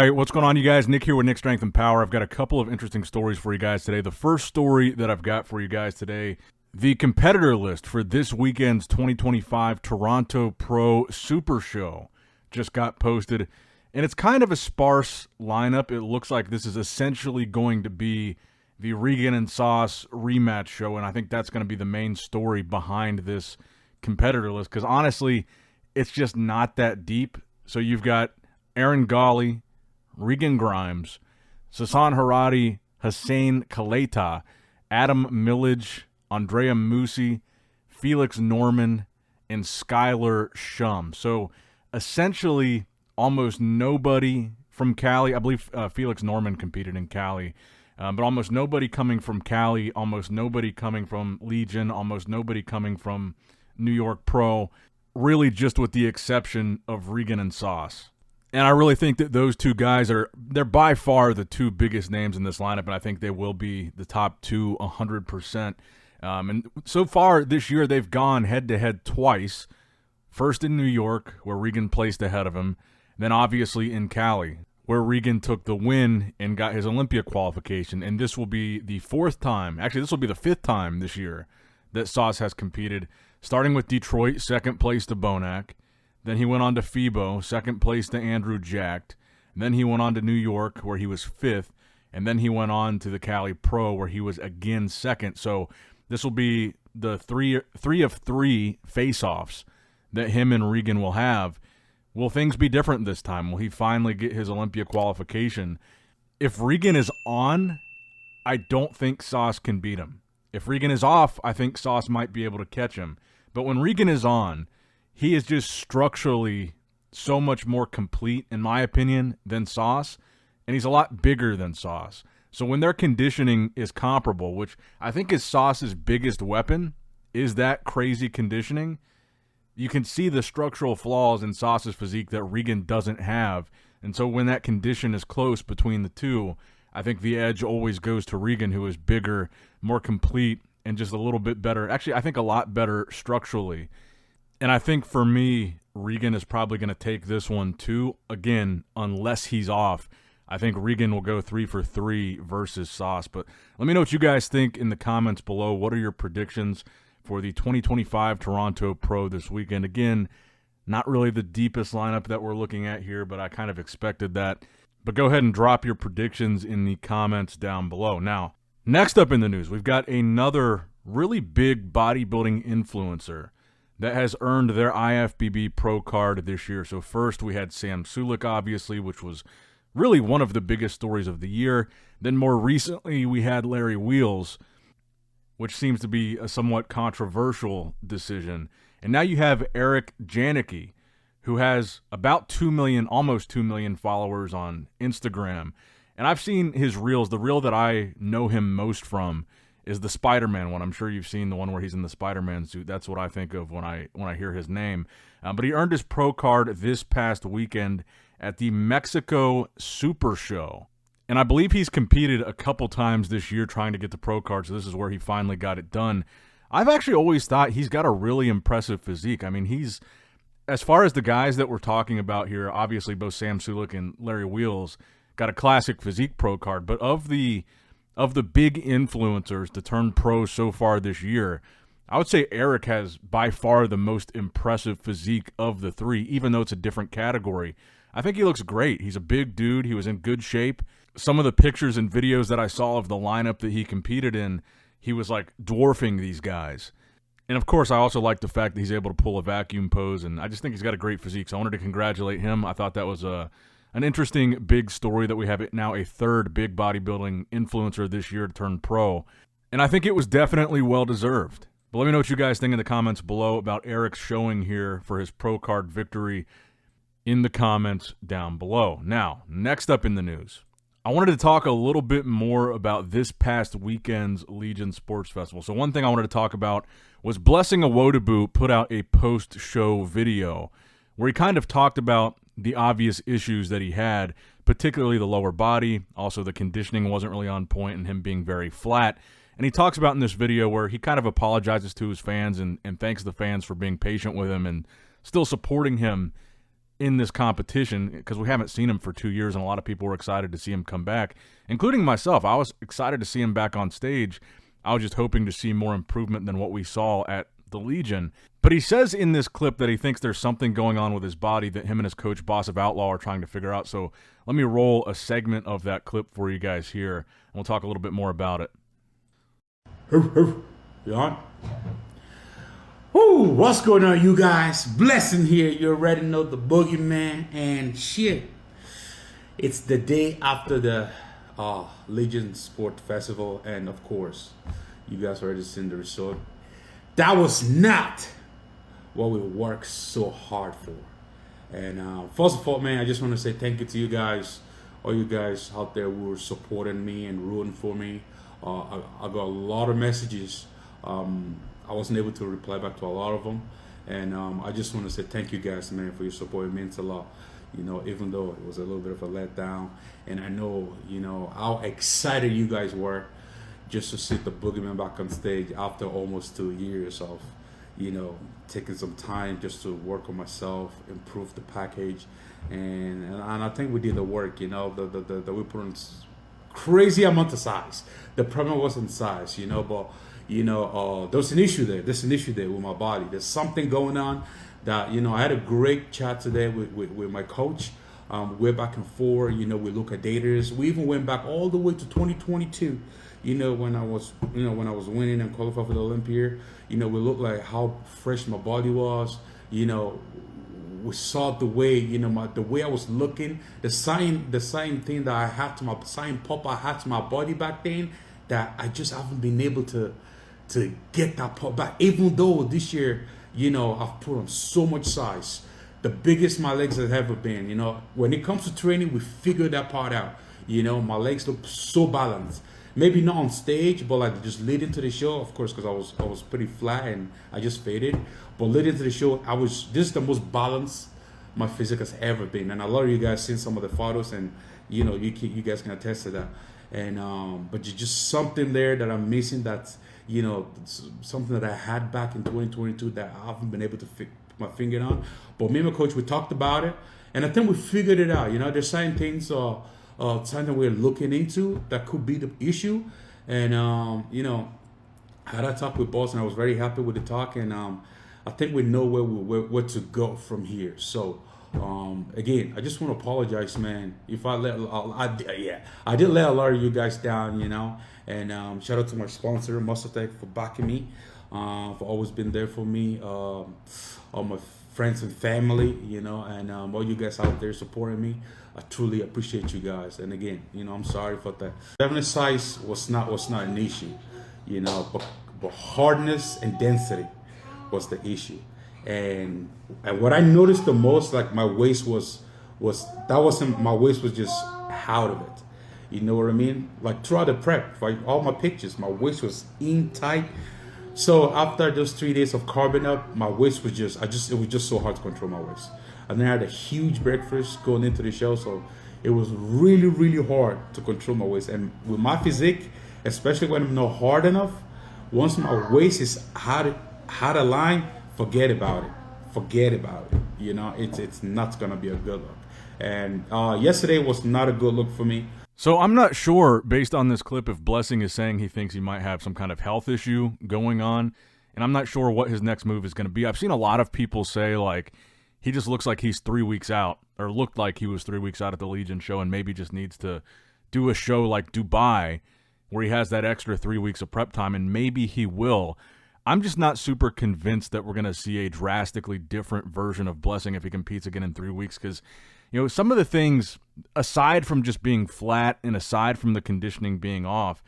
right, what's going on, you guys? Nick here with Nick Strength and Power. I've got a couple of interesting stories for you guys today. The first story that I've got for you guys today, the competitor list for this weekend's 2025 Toronto Pro Super Show just got posted, and it's kind of a sparse lineup. It looks like this is essentially going to be the Regan and Sauce rematch show, and I think that's going to be the main story behind this competitor list, because honestly, it's just not that deep. So you've got Aaron Gawley, Regan Grimes, Sasan Haradi, Hussein Kaleta, Adam Millage, Andrea Musi, Felix Norman, and Skylar Shum. So essentially almost nobody from Cali. I believe Felix Norman competed in Cali, but almost nobody coming from Cali, almost nobody coming from Legion, almost nobody coming from New York Pro, really just with the exception of Regan and Sauce. And I really think that those two guys they're by far the two biggest names in this lineup, and I think they will be the top two 100%. And so far this year, they've gone head-to-head twice. First in New York, where Regan placed ahead of him, then obviously in Cali, where Regan took the win and got his Olympia qualification. And this will be the fourth time, actually this will be the fifth time this year that Sauce has competed, starting with Detroit, second place to Bonac. Then he went on to FIBO, second place to Andrew Jacked. Then he went on to New York, where he was fifth. And then he went on to the Cali Pro, where he was again second. So this will be the three of three face-offs that him and Regan will have. Will things be different this time? Will he finally get his Olympia qualification? If Regan is on, I don't think Sauce can beat him. If Regan is off, I think Sauce might be able to catch him. But when Regan is on, he is just structurally so much more complete, in my opinion, than Sauce, and he's a lot bigger than Sauce. So when their conditioning is comparable, which I think is Sauce's biggest weapon, is that crazy conditioning, you can see the structural flaws in Sauce's physique that Regan doesn't have. And so when that condition is close between the two, I think the edge always goes to Regan, who is bigger, more complete, and just a little bit better. Actually, I think a lot better structurally. And I think for me, Regan is probably going to take this one too. Again, unless he's off, I think Regan will go 3 for 3 versus Sauce. But let me know what you guys think in the comments below. What are your predictions for the 2025 Toronto Pro this weekend? Again, not really the deepest lineup that we're looking at here, but I kind of expected that. But go ahead and drop your predictions in the comments down below. Now, next up in the news, we've got another really big bodybuilding influencer that has earned their IFBB Pro card this year. So first we had Sam Sulek, obviously, which was really one of the biggest stories of the year. Then more recently we had Larry Wheels, which seems to be a somewhat controversial decision. And now you have Eric Janicki, who has about 2 million, almost 2 million followers on Instagram. And I've seen his reels. The reel that I know him most from is the Spider-Man one. I'm sure you've seen the one where he's in the Spider-Man suit. That's what I think of when I hear his name. But he earned his pro card this past weekend at the Mexico Super Show. And I believe he's competed a couple times this year trying to get the pro card, so this is where he finally got it done. I've actually always thought he's got a really impressive physique. I mean, he's, as far as the guys that we're talking about here, obviously both Sam Sulek and Larry Wheels got a classic physique pro card, but of the big influencers to turn pro so far this year, I would say Eric has by far the most impressive physique of the three, even though it's a different category. I think he looks great. He's a big dude. He was in good shape. Some of the pictures and videos that I saw of the lineup that he competed in, he was like dwarfing these guys. And of course, I also like the fact that he's able to pull a vacuum pose, and I just think he's got a great physique. So I wanted to congratulate him. I thought that was an interesting big story that we have now a third big bodybuilding influencer this year to turn pro. And I think it was definitely well-deserved. But let me know what you guys think in the comments below about Eric's showing here for his pro card victory in the comments down below. Now, next up in the news, I wanted to talk a little bit more about this past weekend's Legion Sports Festival. So one thing I wanted to talk about was Blessing Awodibu put out a post-show video where he kind of talked about the obvious issues that he had, particularly the lower body. Also, the conditioning wasn't really on point and him being very flat. And he talks about in this video where he kind of apologizes to his fans and thanks the fans for being patient with him and still supporting him in this competition, because we haven't seen him for 2 years, and a lot of people were excited to see him come back, including myself. I was excited to see him back on stage. I was just hoping to see more improvement than what we saw at the Legion. But he says in this clip that he thinks there's something going on with his body that him and his coach, Boss of Outlaw, are trying to figure out. So let me roll a segment of that clip for you guys here, and we'll talk a little bit more about it. You on? Woo, what's going on, you guys? Blessing here. You already know the boogeyman and shit. It's the day after the Legion Sport Festival, and of course, you guys already seen the result. That was not what we worked so hard for. And first of all, man, I just want to say thank you to you guys, all you guys out there who were supporting me and rooting for me. I got a lot of messages. I wasn't able to reply back to a lot of them, and I just want to say thank you guys, man, for your support. It means a lot, you know, even though it was a little bit of a letdown. And I know, you know, how excited you guys were just to see the boogeyman back on stage after almost 2 years of, you know, taking some time just to work on myself, improve the package, and I think we did the work. You know, the we put on crazy amount of size. The problem wasn't size, you know, but you know, there's an issue there. There's an issue there with my body. There's something going on that, you know, I had a great chat today with my coach. We're back and forth. You know, we look at data. We even went back all the way to 2022. You know, when I was winning and qualified for the Olympia. You know, we looked like how fresh my body was. You know, we saw the way, you know, the way I was looking, the same thing that I had to same pop I had to my body back then, that I just haven't been able to get that pop back. Even though this year, you know, I've put on so much size, the biggest my legs have ever been. You know, when it comes to training, we figured that part out. You know, my legs look so balanced. Maybe not on stage, but like just leading to the show, of course, because I was pretty flat and I just faded. But leading to the show, this is the most balanced my physique has ever been. And a lot of you guys seen some of the photos, and you know, you guys can attest to that. And but just something there that I'm missing. That's, you know, something that I had back in 2022 that I haven't been able to put my finger on. But me and my coach, we talked about it, and I think we figured it out. You know, there's certain things something we're looking into that could be the issue. And you know, I had a talk with boss, and I was very happy with the talk. And I think we know where to go from here. So again, I just want to apologize, man, if I did let a lot of you guys down, you know. And shout out to my sponsor, Muscle-Tech, for backing me, for always been there for me, all my friends and family, you know, and all you guys out there supporting me. I truly appreciate you guys. And again, you know, I'm sorry for that. Definitely size was not an issue, you know, but hardness and density was the issue. And what I noticed the most, like my waist my waist was just out of it. You know what I mean? Like throughout the prep, like all my pictures, my waist was in tight. So after those 3 days of carbon up, my waist was it was just so hard to control my waist. And then I had a huge breakfast going into the show, so it was really, really hard to control my waist. And with my physique, especially when I'm not hard enough, once my waist is out of line, forget about it. Forget about it. You know, it's not gonna be a good look. And yesterday was not a good look for me. So I'm not sure, based on this clip, if Blessing is saying he thinks he might have some kind of health issue going on, and I'm not sure what his next move is going to be. I've seen a lot of people say, like, he just looks like he's 3 weeks out, or looked like he was 3 weeks out at the Legion show, and maybe just needs to do a show like Dubai, where he has that extra 3 weeks of prep time, and maybe he will. I'm just not super convinced that we're going to see a drastically different version of Blessing if he competes again in 3 weeks, because, you know, some of the things, aside from just being flat and aside from the conditioning being off,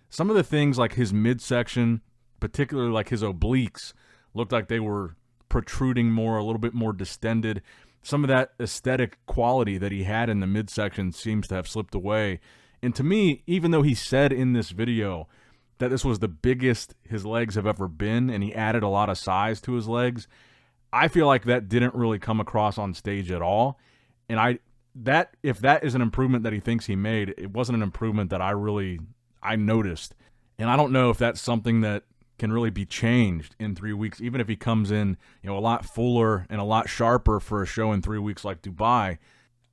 some of the things like his midsection, particularly like his obliques, looked like they were protruding more, a little bit more distended. Some of that aesthetic quality that he had in the midsection seems to have slipped away. And to me, even though he said in this video that this was the biggest his legs have ever been and he added a lot of size to his legs, I feel like that didn't really come across on stage at all. And if that is an improvement that he thinks he made, it wasn't an improvement that I noticed. And I don't know if that's something that can really be changed in 3 weeks, even if he comes in, a lot fuller and a lot sharper for a show in 3 weeks like Dubai.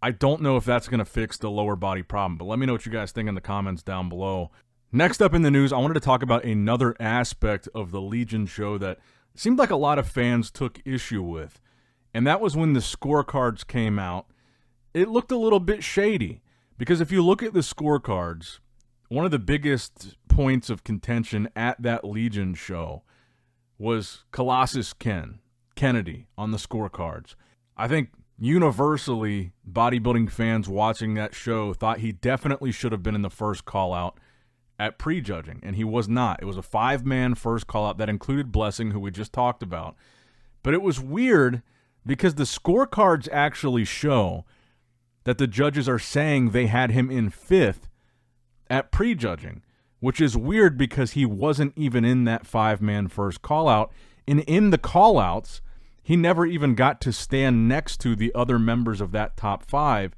I don't know if that's going to fix the lower body problem, but let me know what you guys think in the comments down below. Next up in the news, I wanted to talk about another aspect of the Legion show that seemed like a lot of fans took issue with, and that was when the scorecards came out. It looked a little bit shady, because if you look at the scorecards, one of the biggest points of contention at that Legion show was Colossus Kennedy on the scorecards. I think universally, bodybuilding fans watching that show thought he definitely should have been in the first call-out at prejudging, and he was not. It was a 5-man first call-out that included Blessing, who we just talked about. But it was weird because the scorecards actually show that the judges are saying they had him in 5th at prejudging, which is weird because he wasn't even in that 5-man first call-out. And in the call-outs, he never even got to stand next to the other members of that top 5.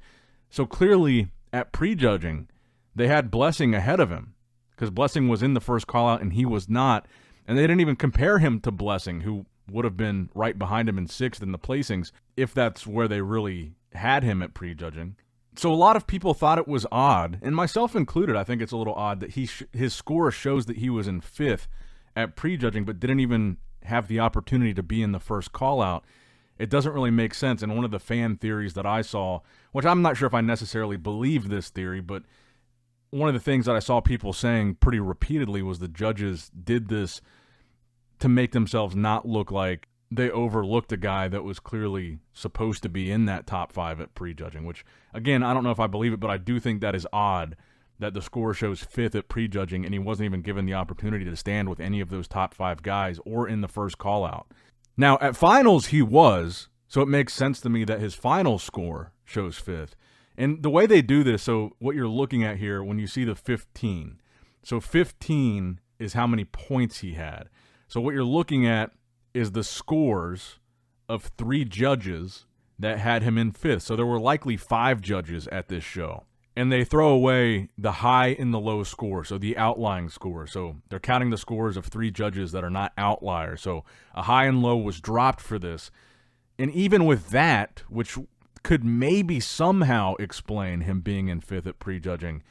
So clearly, at prejudging, they had Blessing ahead of him because Blessing was in the first call-out and he was not. And they didn't even compare him to Blessing, who would have been right behind him in 6th in the placings, if that's where they really had him at prejudging. So a lot of people thought it was odd, and myself included. I think it's a little odd that his score shows that he was in 5th at prejudging, but didn't even have the opportunity to be in the first call-out. It doesn't really make sense, and one of the fan theories that I saw, which I'm not sure if I necessarily believe this theory, but one of the things that I saw people saying pretty repeatedly was the judges did this to make themselves not look like they overlooked a guy that was clearly supposed to be in that top 5 at prejudging, which, again, I don't know if I believe it, but I do think that is odd that the score shows 5th at prejudging and he wasn't even given the opportunity to stand with any of those top 5 guys or in the first call-out. Now, at finals, he was, so it makes sense to me that his final score shows 5th. And the way they do this, so what you're looking at here when you see the 15, so 15 is how many points he had. So what you're looking at is the scores of 3 judges that had him in 5th. So there were likely 5 judges at this show. And they throw away the high and the low score, so the outlying score. So they're counting the scores of 3 judges that are not outliers. So a high and low was dropped for this. And even with that, which could maybe somehow explain him being in 5th at prejudging,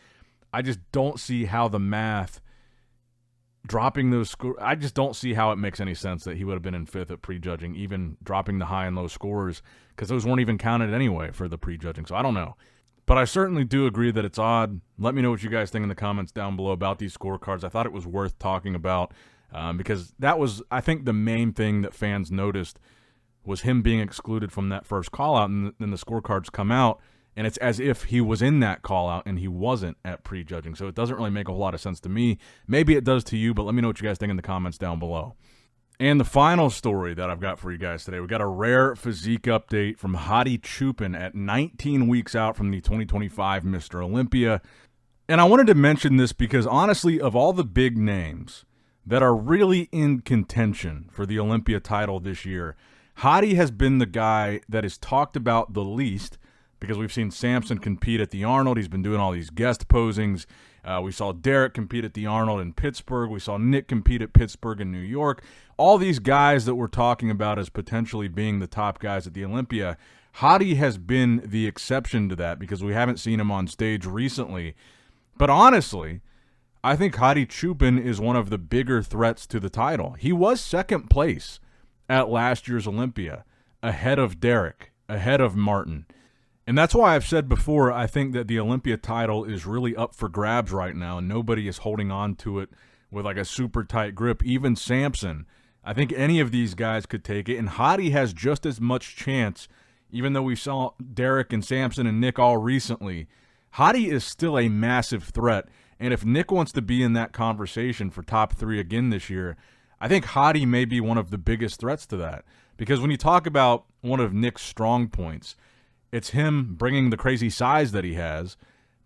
I just don't see how the math dropping those scores, I just don't see how it makes any sense that he would have been in 5th at prejudging, even dropping the high and low scores, because those weren't even counted anyway for the prejudging. So I don't know. But I certainly do agree that it's odd. Let me know what you guys think in the comments down below about these scorecards. I thought it was worth talking about because that was, I think, the main thing that fans noticed was him being excluded from that first call-out, and then the scorecards come out, and it's as if he was in that call-out and he wasn't at prejudging. So it doesn't really make a whole lot of sense to me. Maybe it does to you, but let me know what you guys think in the comments down below. And the final story that I've got for you guys today, we got a rare physique update from Hadi Win at 19 weeks out from the 2025 Mr. Olympia. And I wanted to mention this because, honestly, of all the big names that are really in contention for the Olympia title this year, Hadi has been the guy that is talked about the least, because we've seen Samson compete at the Arnold. He's been doing all these guest posings. We saw Derek compete at the Arnold in Pittsburgh. We saw Nick compete at Pittsburgh in New York. All these guys that we're talking about as potentially being the top guys at the Olympia, Hadi has been the exception to that because we haven't seen him on stage recently. But honestly, I think Hadi Win is one of the bigger threats to the title. He was 2nd place at last year's Olympia, ahead of Derek, ahead of Martin. And that's why I've said before, I think that the Olympia title is really up for grabs right now, and nobody is holding on to it with like a super tight grip. Even Samson, I think any of these guys could take it, and Hadi has just as much chance, even though we saw Derek and Samson and Nick all recently. Hadi is still a massive threat, and if Nick wants to be in that conversation for top 3 again this year, I think Hadi may be one of the biggest threats to that. Because when you talk about one of Nick's strong points, it's him bringing the crazy size that he has,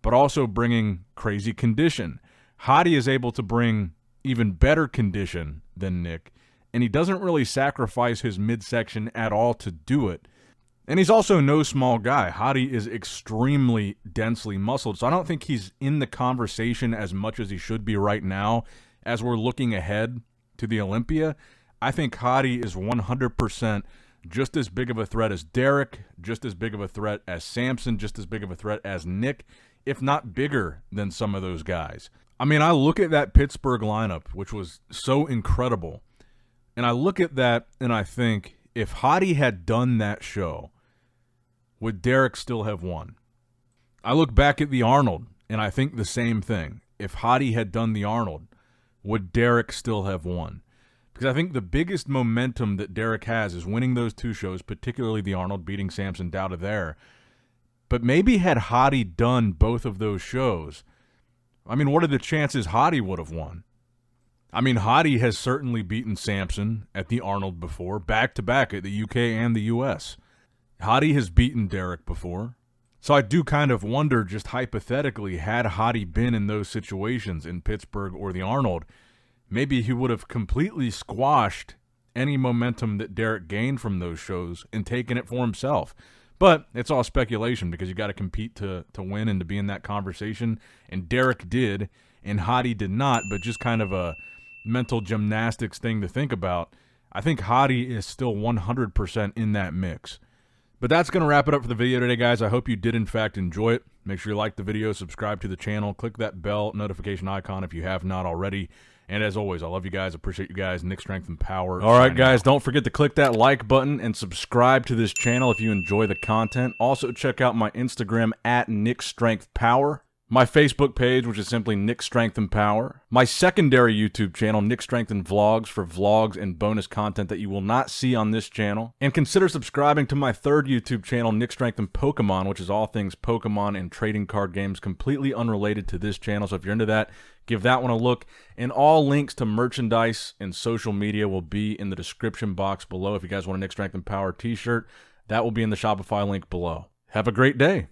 but also bringing crazy condition. Hadi is able to bring even better condition than Nick, and he doesn't really sacrifice his midsection at all to do it. And he's also no small guy. Hadi is extremely densely muscled, so I don't think he's in the conversation as much as he should be right now as we're looking ahead to the Olympia, I think Hadi is 100% just as big of a threat as Derek, just as big of a threat as Samson, just as big of a threat as Nick, if not bigger than some of those guys. I mean, I look at that Pittsburgh lineup, which was so incredible, and I look at that and I think, if Hadi had done that show, would Derek still have won? I look back at the Arnold, and I think the same thing. If Hadi had done the Arnold, would Derek still have won? Because I think the biggest momentum that Derek has is winning those two shows, particularly the Arnold, beating Samson out of there. But maybe had Hadi done both of those shows, I mean, what are the chances Hadi would have won? I mean, Hadi has certainly beaten Samson at the Arnold before, back-to-back at the UK and the US. Hadi has beaten Derek before. So I do kind of wonder, just hypothetically, had Hadi been in those situations in Pittsburgh or the Arnold, maybe he would have completely squashed any momentum that Derek gained from those shows and taken it for himself. But it's all speculation because you got to compete to win and to be in that conversation. And Derek did, and Hadi did not, but just kind of a mental gymnastics thing to think about. I think Hadi is still 100% in that mix. But that's going to wrap it up for the video today, guys. I hope you did, in fact, enjoy it. Make sure you like the video, subscribe to the channel, click that bell notification icon if you have not already. And as always, I love you guys. Appreciate you guys. Nick, Strength, and Power. All right, guys, don't forget to click that like button and subscribe to this channel if you enjoy the content. Also, check out my Instagram at Nick Strength Power. My Facebook page, which is simply Nick Strength and Power. My secondary YouTube channel, Nick Strength and Vlogs, for vlogs and bonus content that you will not see on this channel. And consider subscribing to my third YouTube channel, Nick Strength and Pokemon, which is all things Pokemon and trading card games, completely unrelated to this channel. So if you're into that, give that one a look. And all links to merchandise and social media will be in the description box below. If you guys want a Nick Strength and Power t-shirt, that will be in the Shopify link below. Have a great day.